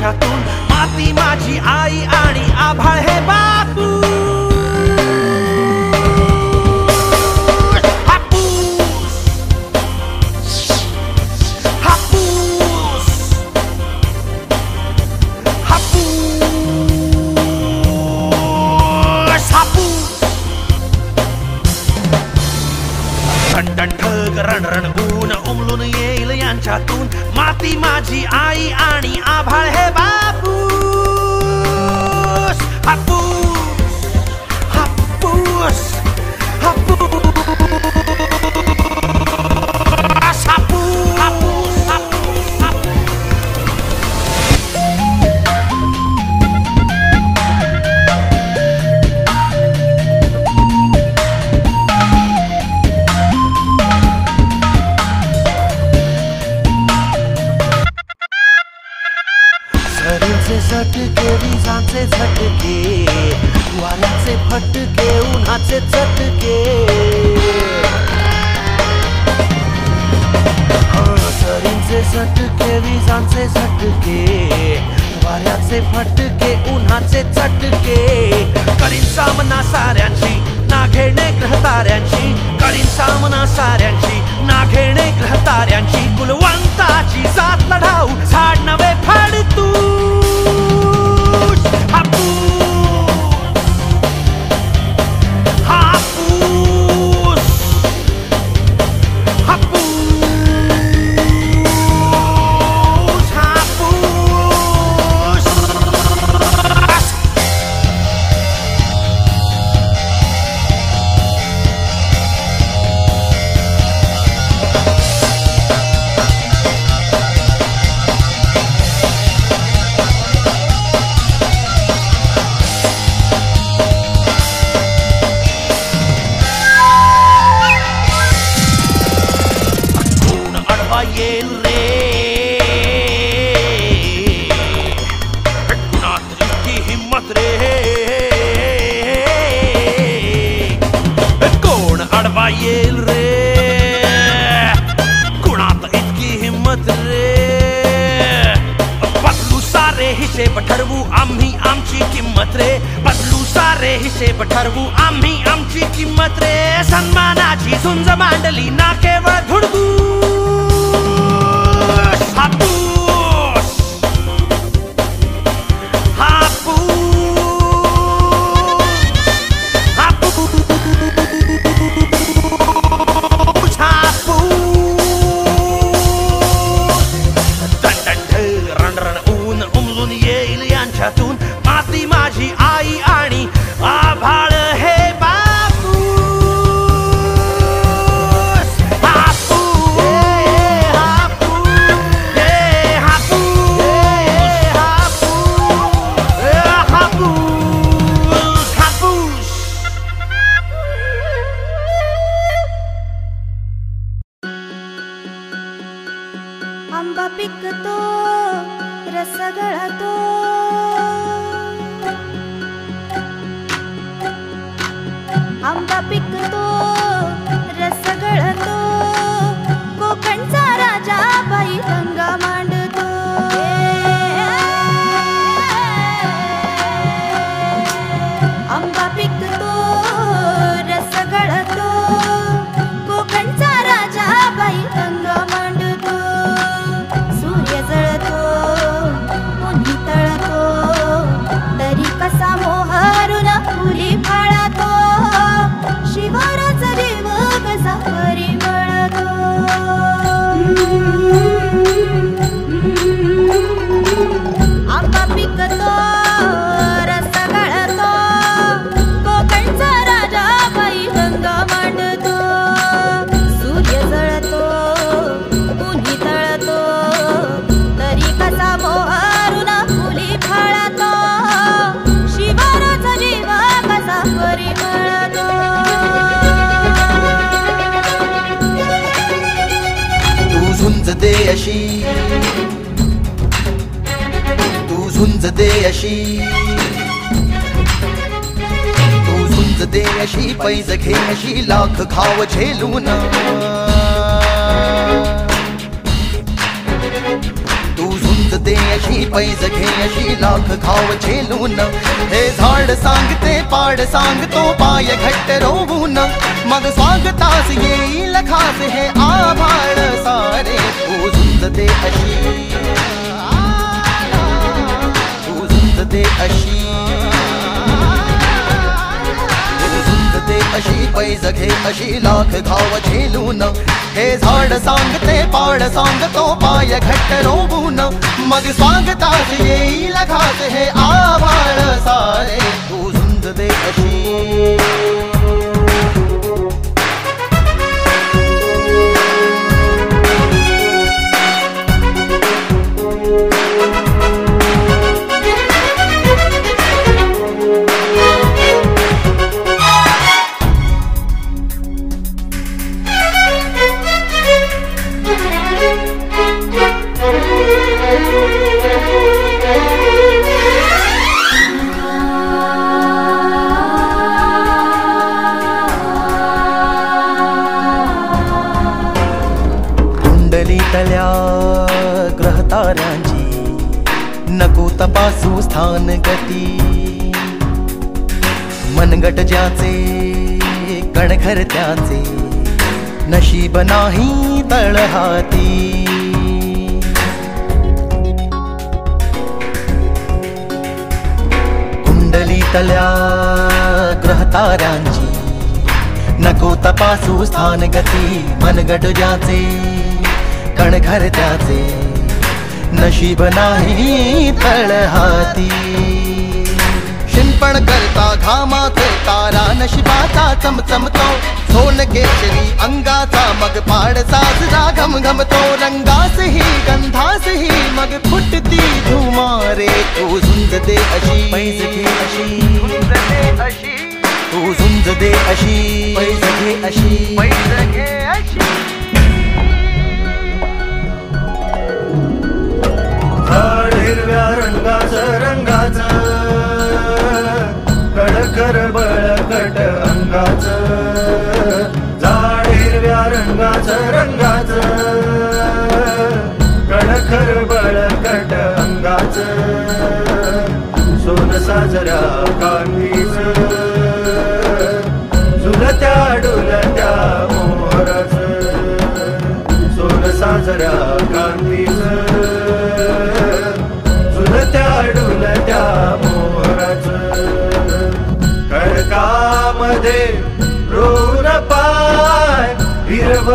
यांच्यातून माती माझी आई आणि आभाळ हे बापू रणरण ऊन उमलून येईल यांच्यातून माती माझी आई आणि आभाळ हे बापूस हापूस हापूस हापूस झटके विजांचे झटके वाऱ्याचे फटके उन्हाचे चटके सरींचे झटके विजांचे झटके वाऱ्याचे फटके उन्हाचे चटके करीन सामना साऱ्यांशी ना घेणे ग्रहताऱ्यांशी करीन सामना साऱ्यांशी ना घेणे ग्रहताऱ्यांशी कुलवंताची जात लढाऊ झाड नवे फाड तू येईल रे कुणात इतकी हिम्मत रे बदलू सारे हिशेब ठरवू आम्ही आमची किंमत रे बदलू सारे हिशेब ठरवू आम्ही आमची किंमत रे सन्मानाची झुंज मांडली ना केवळ धुडगूस हापूस हापूस माती माझी आई आणि आभाळ हे बापूस हापूस हापूस हापूस आंबा पिकतो रस गळतो आंबा पिकतो रस गळतो कोकणचा राजा बाई गंगा मांडतो आंबा पिकतो रस गळतो कोकणचा राजा बाई गंगा मांडतो सूर्य जळतो उन्ही तळतो तरी कसा मोहरून फुली फाळतो शिवाराचा देव कसा परिमळतो आंबा पिकतो रस गळतो कोकणचा राजा बाई गंगा मांडतो सूर्य जळतो उन्ही तळतो तरी कसा मोहरून फुली फाळतो शिवाराचा देव कसा परिमळतो झुंज दे अशी तू झुंज दे अशी तू झुंज दे अशी पैज घे अशी लाख खाव झेलून तू झुंज दे अशी पैज घे अशी लाख घाव झेलून हे झाड सांगते पाड सांगतो पाय घट्ट रोवून मग स्वागतास येईल खास हे आभाळ सारे तू झुंज दे अशी तू झुंज दे अशी दे अशी पैज घे अशी लाख घाव झेलून हे झाड सांगते पाड सांगतो पाय घट्ट रोवून मग स्वागतास येईल घास हे आभाळ सारे तू झुंज दे अशी तल्या ग्रहताऱ्यांची नको तपासू स्थान गती मनगट ज्याचे कणखर त्याचे नशीब नाही तळहाती कुंडली तल्या ग्रहताऱ्यांची नको तपासू स्थान गती मनगट ज्याचे कणखर त्याचे नशीब नाही तळहाती शिंपण करता घामात तारा नशिबाचा चमचमतो सोन केशरी अंगाचा मग पाड साजरा घमघमतो रंगासही गंधासही मग फुटती धुमारे तू झुंज दे अशी पैज घे अशी झुंज दे अशी तू झुंज दे अशी पैज घे अशी पैज घे अशी हिरव्या रंगाचं कडकर बळकट अंगाचं झाड हिरव्या रंगाचं कडकर बळकट अंगाचं सोन साजऱ्या कांतीचं झुलत्या डुलत्या मोहराचं सोन साजऱ्या कांतीचं डुलत्या मोहराचं खडकामध्ये रोर पाय हिरव